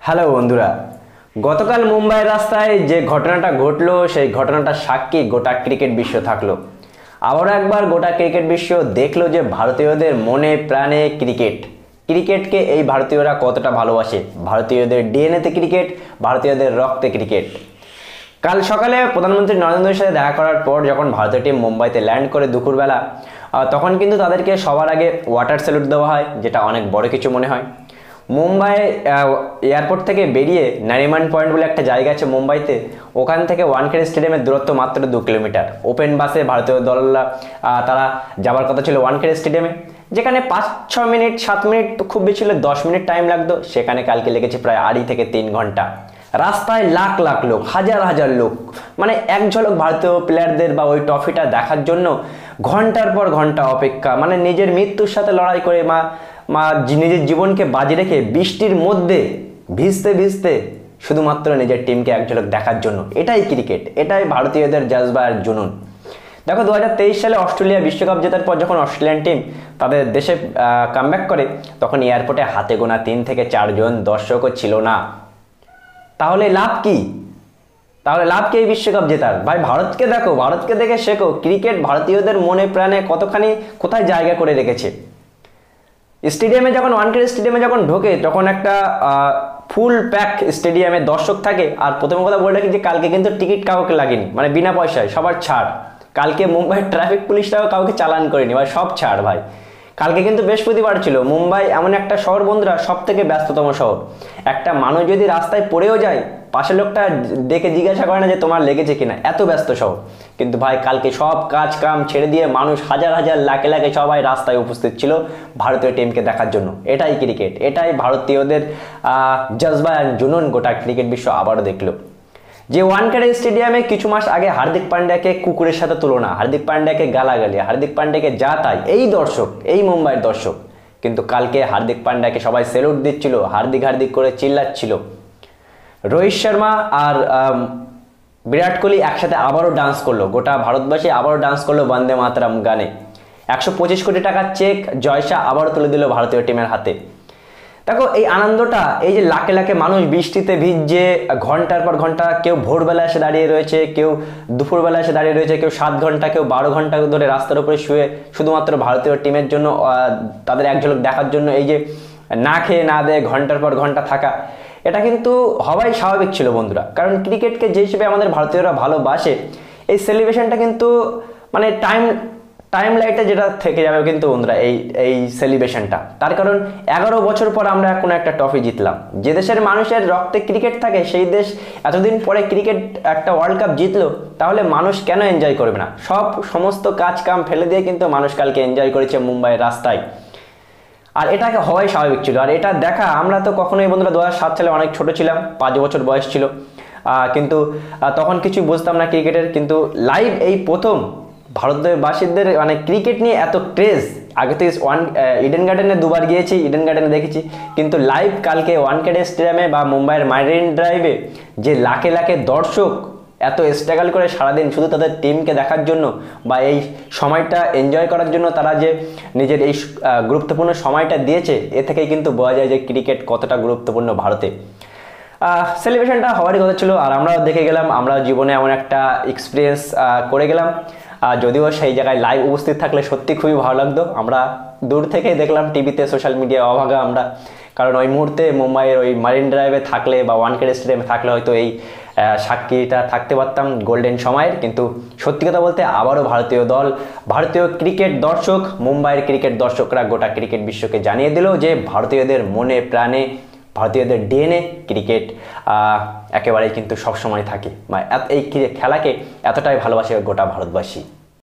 Hello বন্ধুরা, গতকাল মুম্বাইয়ের রাস্তায় যে ঘটনাটা ঘটলো সেই ঘটনাটা সাক্ষী গোটা ক্রিকেট বিশ্ব থাকলো। আবারও একবার গোটা ক্রিকেট বিশ্ব দেখলো যে ভারতীয়দের মনে প্রাণে ক্রিকেটকে এই ভারতীয়রা কতটা ভালোবাসে। ভারতীয়দের ডিএনএতে ক্রিকেট, ভারতীয়দের রক্তে ক্রিকেট। কাল সকালে প্রধানমন্ত্রী নরেন্দ্র মোদীর সাথে দেখা করার পর যখন ভারতীয় টিম মুম্বাইতে ল্যান্ড করে দুপুরবেলা, তখন কিন্তু তাদেরকে সবার আগে ওয়াটার স্যালুট দেওয়া হয়, যেটা অনেক বড় কিছু মনে হয়। মুম্বাই এয়ারপোর্ট থেকে বেরিয়ে নারিমান পয়েন্ট বলে একটা জায়গা আছে মুম্বাইতে, ওখান থেকে ওয়ানখেড়ে স্টেডিয়ামের দূরত্ব মাত্র 2 কিলোমিটার। ওপেন বাসে ভারতীয় দলরা তারা যাবার কথা ছিল ওয়ানখেড়ে স্টেডিয়ামে, যেখানে 5-6 মিনিট 7 মিনিট খুব বেশি হলে 10 মিনিট টাইম লাগতো, সেখানে কালকে লেগেছে প্রায় 2.5 থেকে 3 ঘন্টা। রাস্তায় লাখ লাখ লোক, হাজার হাজার লোক, মানে এক ঝলক ভারতীয় প্লেয়ারদের বা ওই ট্রফিটা দেখার জন্য ঘন্টার পর ঘন্টা অপেক্ষা, মানে নিজের মৃত্যুর সাথে লড়াই করে নিজের জীবনকে বাজি রেখে বৃষ্টির মধ্যে ভিজতে ভিজতে শুধুমাত্র নিজের টিমকে এক ঝলক দেখার জন্য। এটাই ক্রিকেট, এটাই ভারতীয়দের জজবা আর জুনুন। দেখো 2023 সালে অস্ট্রেলিয়া বিশ্বকাপ জেতার পর যখন অস্ট্রেলিয়ান টিম তাদের দেশে কামব্যাক করে, তখন এয়ারপোর্টে হাতে গোনা 3 থেকে 4 জন দর্শকও ছিল না। তাহলে লাভ কি? এই বিশ্বকাপ জেতার? ভাই ভারতকে দেখো, ভারতকে দেখে শেখো। ক্রিকেট ভারতীয়দের মনে প্রাণে কোথায় জায়গা করে রেখেছে। স্টেডিয়ামে যখন ওয়ানখেড়ে স্টেডিয়ামে যখন ঢোকে, তখন একটা ফুল প্যাক স্টেডিয়ামে দর্শক থাকে। আর প্রথম কথা বলে রাখি যে কালকে কিন্তু টিকিট কাউকে লাগেনি, মানে বিনা পয়সায় সবার ছাড়। কালকে মুম্বাইয়ের ট্রাফিক পুলিশটাও কাউকে চালান করেনি, ভাই সব ছাড়। ভাই কালকে কিন্তু বৃহস্পতিবার ছিল। মুম্বাই এমন একটা শহর বন্ধুরা, সব থেকে ব্যস্ততম শহর। একটা মানুষ যদি রাস্তায় পড়েও যায়, পাশের লোকটা ডেকে জিজ্ঞাসা করে না যে তোমার লেগেছে কিনা, এত ব্যস্ত শহর। কিন্তু ভাই কালকে সব কাজ কাম ছেড়ে দিয়ে মানুষ হাজার হাজার লাখে লাখে সবাই রাস্তায় উপস্থিত ছিল ভারতীয় টিমকে দেখার জন্য। এটাই ক্রিকেট, এটাই ভারতীয়দের জজবা জুনুন গোটা ক্রিকেট বিশ্ব আবারও দেখলো। যে ওয়ানখেড়ে স্টেডিয়ামে কিছু মাস আগে হার্দিক পান্ডিয়াকে কুকুরের সাথে তুলনা, হার্দিক পান্ডিয়াকে গালাগালি, হার্দিক পান্ডিয়াকে যা তাই এই দর্শক, এই মুম্বাইয়ের দর্শক। কিন্তু কালকে হার্দিক পান্ডিয়াকে সবাই স্যালুট দিচ্ছিল, হার্দিক করে চিল্লাচ্ছিল। রোহিত শর্মা আর বিরাট কোহলি একসাথে আবারও ডান্স করলো, গোটা ভারতবাসী আবারও ডান্স করলো বন্দে মাতরম গানে। 125 কোটি টাকার চেক জয়শা আবারও তুলে দিল ভারতীয় টিমের হাতে। দেখো এই আনন্দটা, এই যে লাখে লাখে মানুষ বৃষ্টিতে ভিজছে ঘন্টার পর ঘন্টা, কেউ ভোরবেলা এসে দাঁড়িয়ে রয়েছে, কেউ দুপুরবেলা এসে দাঁড়িয়ে রয়েছে, কেউ 7 ঘন্টা, কেউ 12 ঘন্টা ধরে রাস্তার উপরে শুয়ে শুধুমাত্র ভারতীয় টিমের জন্য, তাদের এক ঝলক দেখার জন্য এই যে না খেয়ে না দেয় ঘন্টার পর ঘন্টা থাকা, এটা কিন্তু হওয়াই স্বাভাবিক ছিল বন্ধুরা। কারণ ক্রিকেটকে যে হিসেবে আমাদের ভারতীয়রা ভালোবাসে, এই সেলিব্রেশনটা কিন্তু মানে টাইম লাইটে যেটা থেকে যাবে কিন্তু বন্ধুরা এই সেলিব্রেশনটা। তার কারণ 11 বছর পর আমরা এখন একটা ট্রফি জিতলাম। যে দেশের মানুষের রক্তে ক্রিকেট থাকে, সেই দেশ এতদিন পরে ক্রিকেট একটা ওয়ার্ল্ড কাপ জিতলো, তাহলে মানুষ কেন এনজয় করবে না? সমস্ত কাজ কাম ফেলে দিয়ে কিন্তু মানুষ কালকে এনজয় করেছে মুম্বাইয়ের রাস্তায়। আর এটাকে হওয়াই স্বাভাবিক ছিল। আর এটা দেখা আমরা তো কখনোই বন্ধুরা 2007 সালে অনেক ছোট ছিলাম, 5 বছর বয়স ছিল, কিন্তু তখন কিছু বুঝতাম না ক্রিকেটের। কিন্তু লাইভ এই প্রথম ভারতবাসীদের মানে ক্রিকেট নিয়ে এত ক্রেজ। আগে তো ইডেন গার্ডেনে 2 বার গিয়েছি, ইডেন গার্ডেনে দেখেছি, কিন্তু লাইভ কালকে ওয়ানখেড়ে স্টেডিয়ামে বা মুম্বাইয়ের মারিন ড্রাইভে যে লাখে লাখে দর্শক এত স্ট্রাগল করে সারাদিন শুধু তাদের টিমকে দেখার জন্য বা এই সময়টা এনজয় করার জন্য, তারা যে নিজের এই গুরুত্বপূর্ণ সময়টা দিয়েছে, এ থেকেই কিন্তু বোঝা যায় যে ক্রিকেট কতটা গুরুত্বপূর্ণ ভারতে। সেলিব্রেশনটা হওয়ারই কথা ছিল, আর আমরাও দেখে গেলাম, আমরা জীবনে এমন একটা এক্সপিরিয়েন্স করে গেলাম। যদিও সেই জায়গায় লাইভ উপস্থিত থাকলে সত্যি খুবই ভালো লাগতো। আমরা দূর থেকেই দেখলাম, টিভিতে সোশ্যাল মিডিয়ায় অভাগা আমরা। কারণ ওই মুহূর্তে মুম্বাইয়ের ওই মারিন ড্রাইভে থাকলে বা ওয়ানখেড়ে স্টেডিয়ামে থাকলে হয়তো এই সাক্ষীটা থাকতে পারতাম গোল্ডেন সময়ের। কিন্তু সত্যি কথা বলতে আবারও ভারতীয় দল, ভারতীয় ক্রিকেট দর্শক, মুম্বাইয়ের ক্রিকেট দর্শকরা গোটা ক্রিকেট বিশ্বকে জানিয়ে দিল যে ভারতীয়দের মনে প্রাণে, ভারতীয়দের ডিএনএ ক্রিকেট একেবারেই কিন্তু সবসময় থাকে। এই খেলাকে এতটাই ভালোবাসে গোটা ভারতবাসী।